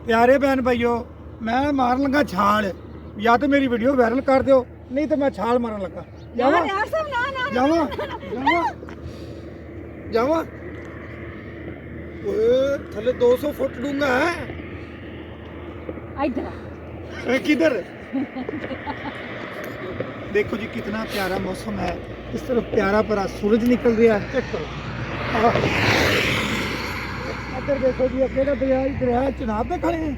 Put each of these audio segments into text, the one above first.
प्यारे बहन भाइयों, मैं मारन लगा छाल। या तो मेरी वीडियो वायरल कर दो, नहीं तो मैं छाल मारन लगा। जावा जावा जावा जावा। ओए थले 200 फुट डूंगा है। किधर? देखो जी कितना प्यारा मौसम है। इस तरफ प्यारा प्यारा सूरज निकल रहा है। चेक करो इधर देखो जी, अकेला दरिया चनाब पे खड़े हैं।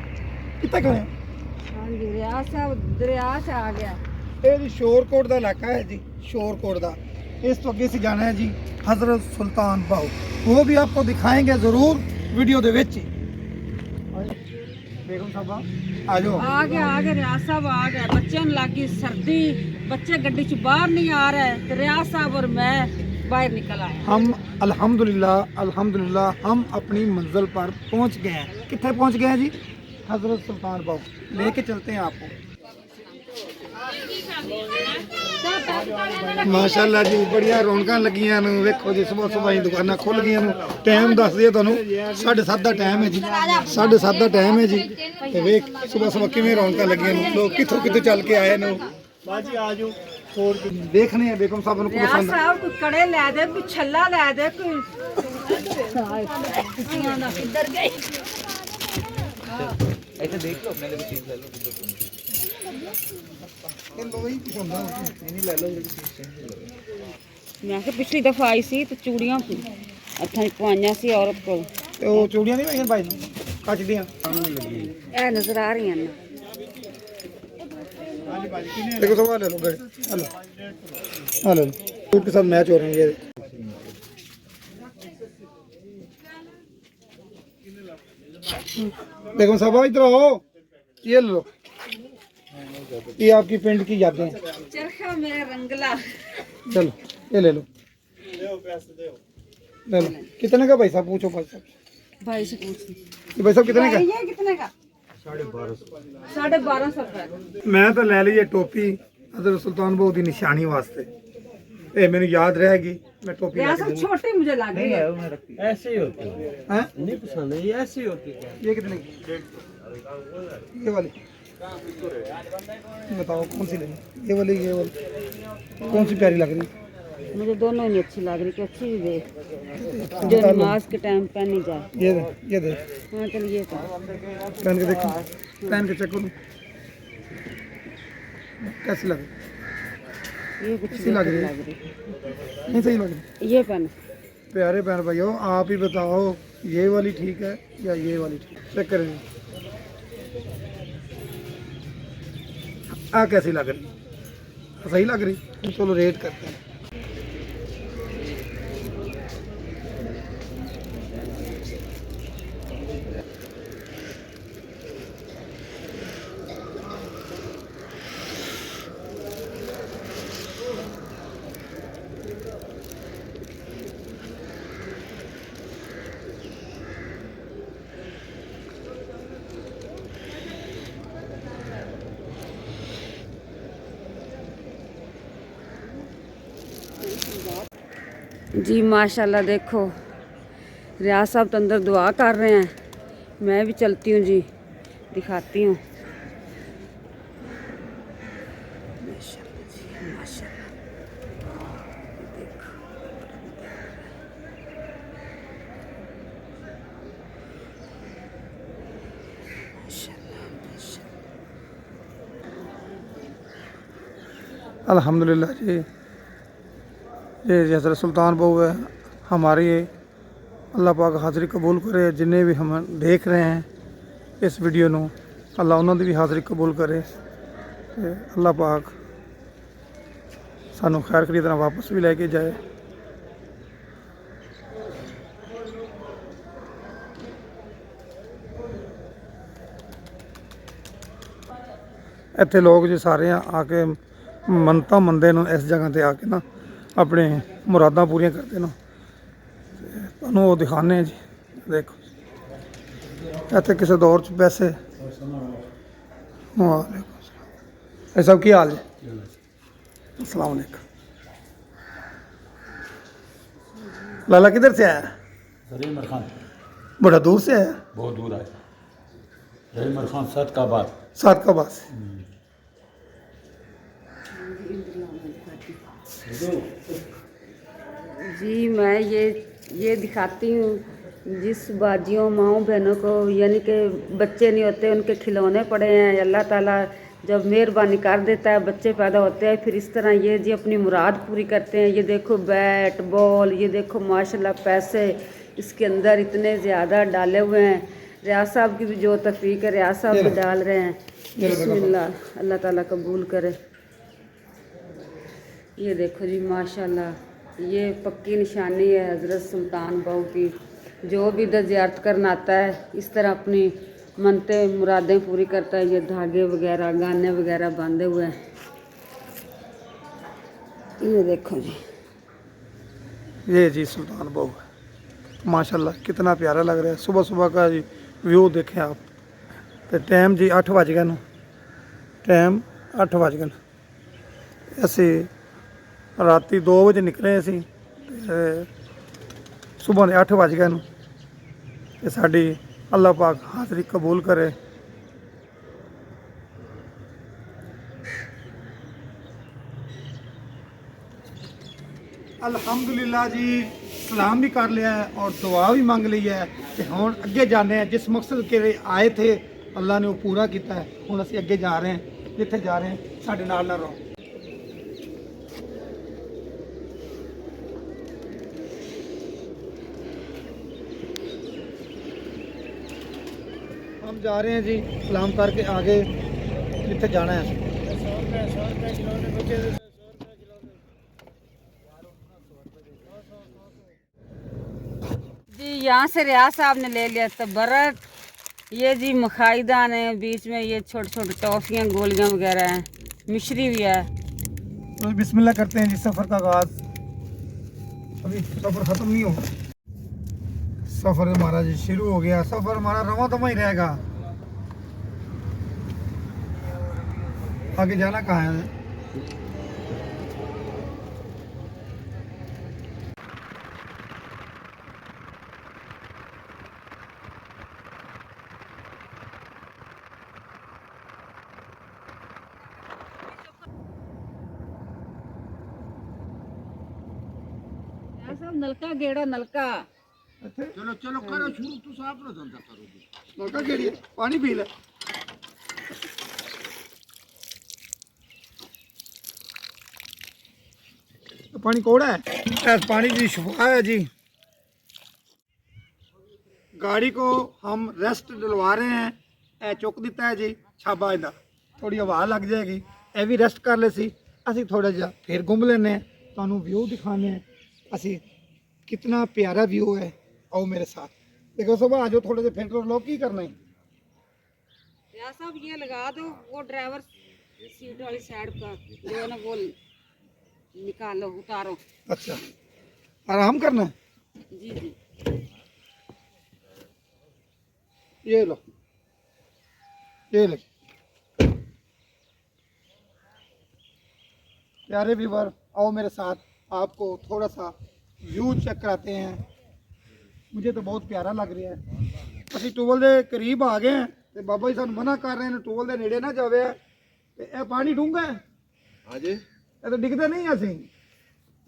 कितने खड़े हैं? हाँ जी, रियाज साहब दरिया से आ गया। ये जी शोरकोट का इलाका है जी, शोरकोट का। इस तो अगे से जाना है जी हजरत सुल्तान बाहू। वो भी आपको दिखाएंगे जरूर वीडियो दे विच। बेगम साहब आ जाओ। आ गया रियाज साहब आ गया। बच्चों ने लगी सर्दी, बच्चे गड्डी च बाहर नहीं आ रहे, तो रियाज साहब और मैं बाहर निकल आए। हम अल्हम्दुलिल्लाह हम अपनी मंजिल पर पहुंच गए हैं। कितने पहुंच गए हैं जी? हजरत सुल्तान बाहू। लेके चलते हैं आपको। माशाअल्लाह जी, बढ़िया रौनक लगियां ने। देखो जी सुबह सुबह ही दुकाना खुल गई। टाइम दस दिए तुहानू 7:30 का टाइम है जी। 7:30 का टाइम है जी। तो वेख सुबह सुबह किवें रौनक लगियां ने। लोग कितों कितों चल के आए ने। बाजी आ जाओ देखने हैं बेगम साहब को रियाज पसंद। साहब कोई कड़े लै दे, कोई छल्ला लै दे, कोई किधर गई। ऐसे देख लो, अपने लिए चीज ले लो। मैं कि पिछली दफा आई सी तो चूड़ियां हत्थां पवाइयां सी औरत को। ਤੇ ਉਹ ਚੂੜੀਆਂ ਨਹੀਂ ਪਾਈਆਂ ਭਾਈ ਨੂੰ ਕੱਚ ਦੀਆਂ। ए नजर आ रही हैं। देखो सब ले लो गए। हेलो हेलो सूट के साथ मैच हो रहे हैं ये। बेगम साहब इधर आओ, ये ले लो। ये आपकी पिंड की यादें हैं। चरखा मेरा रंगला। चलो ये ले लो। ले लो। कितने का भाई साहब? पूछो भाई साहब। भाई से पूछ। ये भाई साहब कितने का? ये कितने का? 1250 रुपए। मैं तो ले ली टोपी हजरत सुल्तान बाहू की निशानी वास्ते। ये मेरी याद रहेगी। मैं टोपी रियाज साहब छोटी मुझे लग रही है। ऐसे ही होती है। हैं? नहीं पसंद है, ये ऐसी होती है। ये कितने की? ये वाली बताओ कौन सी लेनी? ये वाली कौन सी प्यारी लग रही? मुझे दोनों ही नहीं अच्छी लग रही। कि अच्छी भी दे जो नमाज के टाइम पहनी जाए। ये दे हाँ चलिए तो पहन के देखो, पहन के चेक करो कैसी लग रही? ये कुछ कैसी लग रही है? नहीं सही लग रही। ये पहन। प्यारे बहन भाइयों, आप ही बताओ ये वाली ठीक है या ये वाली ठीक है? चेक करें आ कैसी लग रही? सही लग रही? चलो रेट करते हैं। जी माशाल्लाह देखो रियाज साहब तो अंदर दुआ कर रहे हैं। मैं भी चलती हूँ जी, दिखाती हूँ। माशाल्लाह जी माशाल्लाह। देखो माशाल्लाह माशाल्लाह। अल्हम्दुलिल्लाह जी। ये हज़रत सुल्तान बाहू है हमारी। अल्लाह पाक हाज़री कबूल करे। जिन्हें भी हम देख रहे हैं इस वीडियो ਨੂੰ अल्लाह उन्होंने भी हाज़री कबूल करे। ते अल्लाह पाक सानू खैर खरी तरह वापस भी लेके जाए। ਇੱਥੇ ਲੋਕ ਜੀ ਸਾਰੇ आके ਮੰਨਤਾਂ ਮੰਨਦੇ ਨੇ। इस जगह ਤੇ आके ना अपने मुरादा पूरियां करते हैं। ਤੁਹਾਨੂੰ ਉਹ ਦਿਖਾਣੇ जी। देखो ਇੱਥੇ ਕਿਸੇ दौर च पैसे। ये सब की हाल है? अस्सलाम वालेकुम। लाला किधर से आया? सलीम खान बड़ा दूर से आया। बहुत दूर आया। इमरान खान सदकाबाद। सादकाबाद से। जी मैं ये दिखाती हूँ जिस बाजियों माओ बहनों को यानी कि बच्चे नहीं होते उनके खिलौने पड़े हैं, अल्लाह ताला जब मेहरबानी कर देता है बच्चे पैदा होते हैं, फिर इस तरह ये जी अपनी मुराद पूरी करते हैं। ये देखो बैट बॉल, ये देखो माशाल्लाह पैसे इसके अंदर इतने ज़्यादा डाले हुए हैं। रियाज साहब की भी जो तफरीक है रियाज साहब भी डाल रहे हैं। बिस्मिल्लाह, अल्लाह ताला कबूल करे। ये देखो जी माशाल्लाह, ये पक्की निशानी है हज़रत सुल्तान बहू की। जो भी इधर ज़ियारत करना आता है इस तरह अपनी मनते मुरादें पूरी करता है। ये धागे वगैरह गाने वगैरह बांधे हुए हैं। ये देखो जी, ये जी सुल्तान बहू माशाल्लाह कितना प्यारा लग रहा है। सुबह सुबह का जी व्यू देखें आप। तो टाइम जी 8 बज गए, टाइम 8 बज गए। ਅਸੀਂ ਰਾਤੀ 2 ਵਜੇ ਨਿਕਲੇ ਅਸੀਂ ਤੇ ਸਵੇਰ ਦੇ 8 ਵਜ ਗਏ ਨੂੰ ਤੇ ਸਾਡੀ ਅੱਲਾਹ ਪਾਕ ਹਾਜ਼ਰੀ ਕਬੂਲ ਕਰੇ। ਅਲਹਮਦੁਲਿਲਾ ਜੀ, ਸਲਾਮ भी कर लिया है और दुआ भी मांग ली है ਤੇ ਹੁਣ ਅੱਗੇ ਜਾਣੇ हैं। जिस मकसद के लिए आए थे अल्लाह ने वो पूरा किया है। ਹੁਣ ਅਸੀਂ ਅੱਗੇ ਜਾ ਰਹੇ हैं, जिथे जा रहे हैं ਸਾਡੇ ਨਾਲ ਨਾ ਰਹੋ। हम जा रहे हैं जी सलाम करके आगे जिथे जाना है। जी यहाँ से रियाज साहब ने ले लिया तबरक। ये जी मखाईदान है, बीच में ये छोटे छोटे टॉफियाँ गोलियाँ वगैरह हैं, मिश्री भी है। तो बिस्मिल्लाह करते हैं जी सफ़र का आगाज़। अभी सफ़र ख़त्म नहीं होगा, सफ़र हमारा जी शुरू हो गया। सफ़र हमारा रवा दवा ही रहेगा। आगे जाना कहाँ है? सब नलका गेड़ो नलका। चलो चलो करो शुरू, तू आप ना धंधा करो। नलका केड़ी है? पानी पी ले। तो पानी कौड़ा है, पानी की शफा है जी। गाड़ी को हम रेस्ट दिलवा रहे हैं। ए चुक दिता है जी छाबा इदा, थोड़ी हवा लग जाएगी। ए भी रेस्ट कर ले सी। असी थोड़ा जा फिर घूम लेने, तुहानू व्यू दिखाने हैं असी कितना प्यारा व्यू है। आओ मेरे साथ देखो। सुबह आ जाओ, थोड़े से फिल्टर लो। की करना है रियाज साहब ये लगा दो, वो ड्राइवर सीट वाली साइड का जो है ना वो निकालो, उतारो। अच्छा, आराम करना है। जी जी, ये लो, ये ले। प्यारे व्यूवर आओ मेरे साथ, आपको थोड़ा सा व्यू चेक कराते हैं। मुझे तो बहुत प्यारा लग रहा है। ਅਸੀਂ ਟੂਵਲ ਦੇ ਕਰੀਬ ਆ ਗਏ ਤੇ ਬਾਬਾ ਜੀ ਸਾਨੂੰ ਮਨਾ ਕਰ ਰਹੇ ਨੇ ਟੂਵਲ ਦੇ ਨੇੜੇ ਨਾ ਜਾਵੇ। ਤੇ ਇਹ ਪਾਣੀ ਡੂੰਘਾ ਹੈ। ਹਾਂਜੀ, ਇਹ ਤਾਂ ਡਿੱਗਦੇ ਨਹੀਂ ਅਸੀਂ।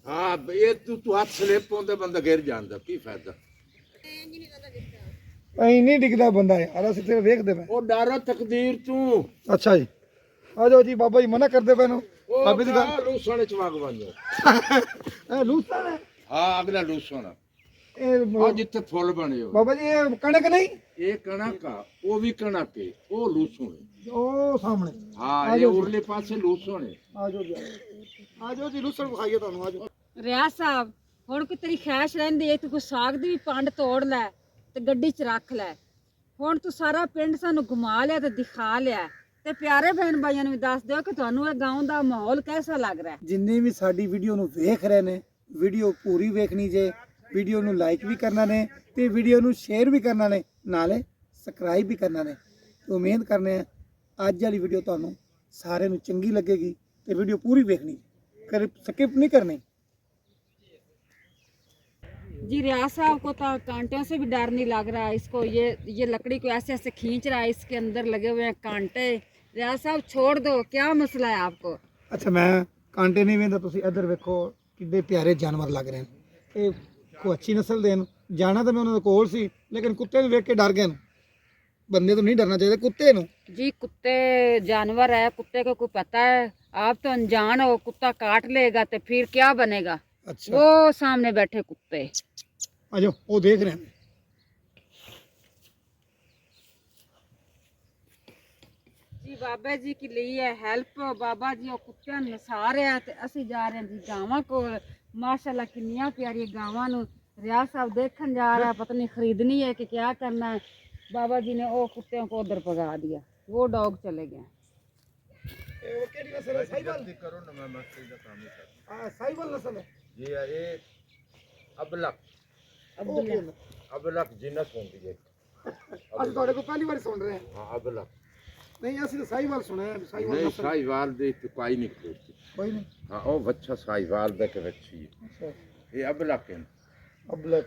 ਹਾਂ ਇਹ ਤੂੰ ਹੱਥ ਸਲਿਪ ਪਾਉਂਦਾ ਬੰਦਾ ਗਿਰ ਜਾਂਦਾ, ਕੀ ਫਾਇਦਾ। ਐਂ ਨਹੀਂ ਡਿੱਗਦਾ ਬੰਦਾ ਯਾਰ, ਅਸੀਂ ਤੇ ਵੇਖਦੇ ਪਏ। ਉਹ ਡਰ ਤਕਦੀਰ ਤੂੰ। ਅੱਛਾ ਜੀ, ਆ ਜਾਓ ਜੀ। ਬਾਬਾ ਜੀ ਮਨਾ ਕਰਦੇ ਪਏ ਨੂੰ। ਬਾਬੇ ਦੀ ਗੱਲ ਲੂਸਣ ਚ ਵਗ ਬੰਦ। ਇਹ ਲੂਸਾ ਹੈ। ਹਾਂ ਅਗਲਾ ਲੂਸਣ ਇਹ ਆ ਜਿੱਥੇ ਫੁੱਲ ਬਣੇ ਹੋ। ਬਾਬਾ ਜੀ ਇਹ ਕਣਕ ਨਹੀਂ, ਇਹ ਕਣਕ ਆ, ਉਹ ਵੀ ਕਣਕ ਹੈ, ਉਹ ਲੂਸਣ ਹੈ। ਉਹ ਸਾਹਮਣੇ। ਹਾਂ ਇਹ ਉਰਲੇ ਪਾਸੇ ਲੂਸਣ ਹੈ। ਆ ਜਾਓ ਜੀ, ਆ ਜਾਓ ਜੀ। ਲੂਸਣ ਵਿਖਾਈਏ ਤੁਹਾਨੂੰ। ਆ ਜਾਓ। ਰਿਆਜ਼ ਸਾਹਿਬ ਹੁਣ ਕੋਈ ਤੇਰੀ ਖੈਸ਼ ਰਹਿੰਦੀ ਹੈ ਤੂੰ ਕੋਈ ਸਾਗ ਦੀ ਵੀ ਪੰਡ ਤੋੜ ਲੈ ਤੇ ਗੱਡੀ 'ਚ ਰੱਖ ਲੈ। ਹੁਣ ਤੂੰ ਸਾਰਾ ਪਿੰਡ ਸਾਨੂੰ ਘੁਮਾ ਲਿਆ ਤੇ ਦਿਖਾ ਲਿਆ ਤੇ ਪਿਆਰੇ ਭੈਣ ਭਾਈਆਂ ਨੂੰ ਵੀ ਦੱਸ ਦਿਓ ਕਿ ਤੁਹਾਨੂੰ ਇਹ گاؤں ਦਾ ਮਾਹੌਲ ਕਿਹਦਾ ਲੱਗ ਰਿਹਾ ਹੈ। ਜਿੰਨੇ ਵੀ ਸਾਡੀ ਵੀਡੀਓ ਨੂੰ ਵੇਖ ਰਹੇ ਨੇ, ਵੀਡੀਓ ਪੂਰੀ ਵੇਖਣੀ ਜੇ। ਵੀਡੀਓ ਨੂੰ ਲਾਈਕ ਵੀ ਕਰਨਾ ਨੇ ਤੇ ਵੀਡੀਓ ਨੂੰ ਸ਼ੇਅਰ ਵੀ ਕਰਨਾ ਨੇ, ਨਾਲੇ ਸਬਸਕ੍ਰਾਈਬ ਵੀ ਕਰਨਾ ਨੇ। ਤੇ ਉਮੀਦ ਕਰਨੇ ਆ ਅੱਜ ਵਾਲੀ ਵੀਡੀਓ ਤੁਹਾਨੂੰ ਸਾਰਿਆਂ ਨੂੰ ਚੰਗੀ ਲੱਗੇਗੀ ਤੇ ਵੀਡੀਓ ਪੂਰੀ ਵੇਖਣੀ, ਕਰ ਸਕਿਪ ਨਹੀਂ ਕਰਨੀ। जी रियाज साहब को तो कांटों से भी डर नहीं लग रहा। इसको ये लकड़ी को ऐसे ऐसे खींच रहा है, इसके अंदर लगे हुए हैं कांटे। रियाज साहब छोड़ दो, क्या मसला है आपको? ਅੱਛਾ ਮੈਂ ਕਾਂਟੇ ਨਹੀਂ ਵੇਂਦਾ, ਤੁਸੀਂ ਇੱਧਰ ਵੇਖੋ ਕਿੰਨੇ ਪਿਆਰੇ ਜਾਨਵਰ ਲੱਗ ਰਹੇ ਨੇ। ਇਹ ਕੋ ਅੱਛੀ ਨਸਲ ਦੇ ਨੇ। ਜਾਣਾ ਤਾਂ ਮੈਂ ਉਹਨਾਂ ਦੇ ਕੋਲ ਸੀ, ਲੇਕਿਨ ਕੁੱਤੇ ਨੂੰ ਵੇਖ ਕੇ ਡਰ ਗਏ ਨੇ। ਬੰਦੇ ਤੋਂ ਨਹੀਂ ਡਰਨਾ ਚਾਹੀਦਾ, ਕੁੱਤੇ ਨੂੰ। जी कुत्ते जानवर है, कुत्ते को कोई पता है? आप तो अनजान हो, कुत्ता काट लेगा तो फिर क्या बनेगा? ਅੱਛਾ वो सामने बैठे कुत्ते। ਆ ਜਾਓ, ਉਹ ਦੇਖ ਰਹੇ ਨੇ। जी बाबा जी की ਲਈ है हेल्प। बाबा जी ਉਹ ਕੁੱਤਿਆਂ ਨੂੰ ਨਸਾ ਰਿਹਾ ਤੇ ਅਸੀਂ ਜਾ ਰਹੇ ਹਾਂ ਜੀ ਗਾਵਾਂ ਕੋਲ। ਮਾਸ਼ਾਅੱਲਾ ਕਿੰਨੀਆਂ ਪਿਆਰੀਆਂ ਗਾਵਾਂ ਨੂੰ ਰਿਆਜ਼ ਸਾਹਿਬ ਦੇਖਣ ਜਾ रहा है, पता नहीं खरीदनी है कि क्या करना है। बाबा जी ने वो कुत्तों को उधर भगा दिया, वो डॉग चले गए। ਇਹ ਕਿਹੜੀ ਨਸਲ ਹੈ? ਸਾਈਵਾਲ। करो ना मैं मस्ती का काम ही करता ਹਾਂ ਸਾਈਵਾਲ ਨਸਲ ਹੈ। हूं। ये अबलक ਉਹ ਕੀ ਹੁੰਦਾ? अबलक जिनस होती है। ਅਸੀਂ ਤੁਹਾਡੇ ਕੋਲ ਪਹਿਲੀ ਵਾਰ ਸੁਣ ਰਹੇ ਹਾਂ। हाँ अबलक ਨਹੀਂ ਅਸੀਂ ਤਾਂ ਸਾਈਵਾਲ ਸੁਣਿਆ ਹੈ। ਸਾਈਵਾਲ नहीं ਨਸਲ साहिवाल दे तो कोई नहीं खरीदती। ਕੋਈ ਨਹੀਂ। हाँ ओ बच्चा साहिवाल दे के बच्ची है। ਅੱਛਾ ये अबलक है। ਅਬਲਕ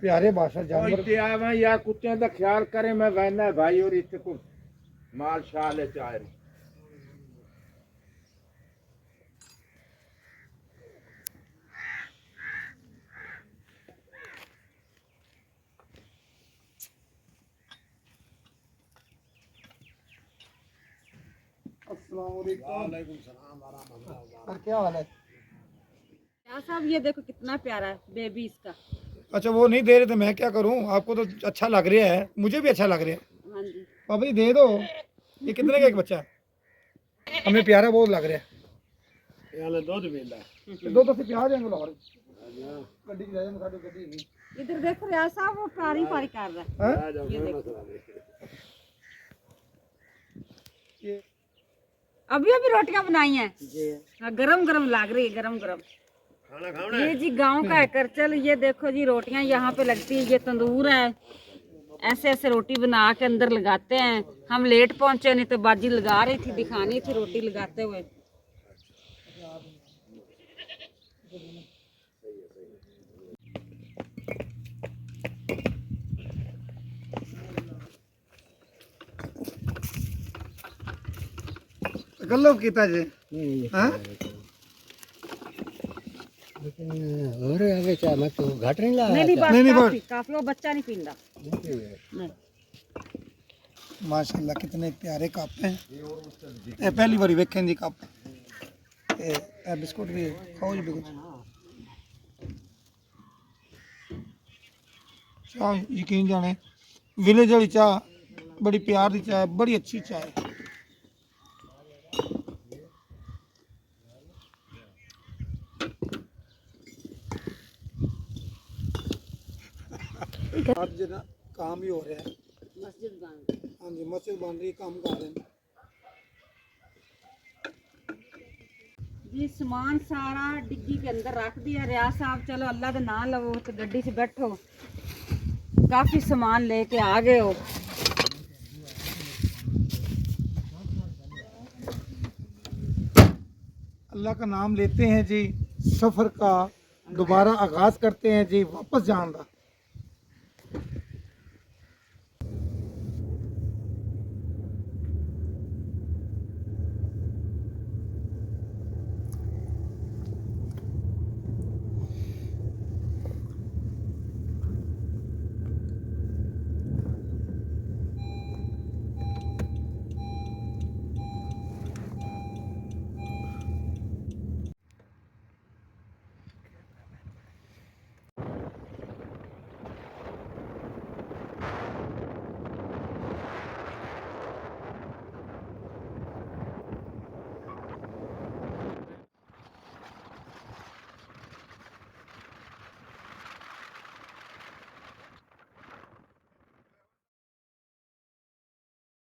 ਪਿਆਰੇ ਭਾਸ਼ਾ ਜਾਨਵਰ। इतने आवा या कुत्तियों का ख्याल करें, मैं वहना भाई और इतने को माल शाल है चाहे। अस्सलाम वालेकुम। सर क्या हाल है? रियाज साहब ये देखो कितना प्यारा है बेबी इसका। अच्छा वो नहीं दे रहे तो मैं क्या करूं? आपको तो अच्छा लग रहा है, मुझे भी अच्छा लग रहा है। हाँ जी पापा जी दे दो। ये कितने का एक बच्चा है? हमें प्यारा बहुत लग रहा है। दो तो फिर प्यार देंगे लाहौर गड्डी की जाए साडी गड्डी नहीं। इधर देखो रियाज साहब वो पारी पारी कर रहा है। हैं? ये देखो ये अभी अभी रोटियां बनाई हैं। हाँ, गरम गरम लग रही है, गरम गरम। ये जी गांव का है करचल। ये देखो जी रोटियां यहाँ पे लगती है, ये तंदूर है। ऐसे ऐसे रोटी बना के अंदर लगाते हैं। हम लेट पहुंचे, नहीं तो बाजी लगा रही थी, दिखानी थी रोटी लगाते हुए। गल्लब कीता जी। हां और आगे क्या मैं तो घट नहीं ला। नहीं बस नहीं, काफी काफी, वो बच्चा नहीं पींदा। नहीं माशाल्लाह कितने प्यारे कप हैं। ये पहली बार वेखें जी कप। ये बिस्कुट भी खाओ जी भी कुछ। चाह यकीन जाने विलेज वाली चाह बड़ी प्यार दी चाह, बड़ी अच्छी चाह है। आज जना काम भी हो रहा है। मस्जिद बंद। हाँ जी मस्जिद बन रही, काम कर रहे हैं जी। सामान सारा डिग्गी के अंदर रख दिया। रियाज साहब चलो अल्लाह का नाम लो तो गड्डी से बैठो। काफी सामान लेके आ गए हो। अल्लाह का नाम लेते हैं जी, सफ़र का दोबारा आगाज़ करते हैं जी, वापस जान दा।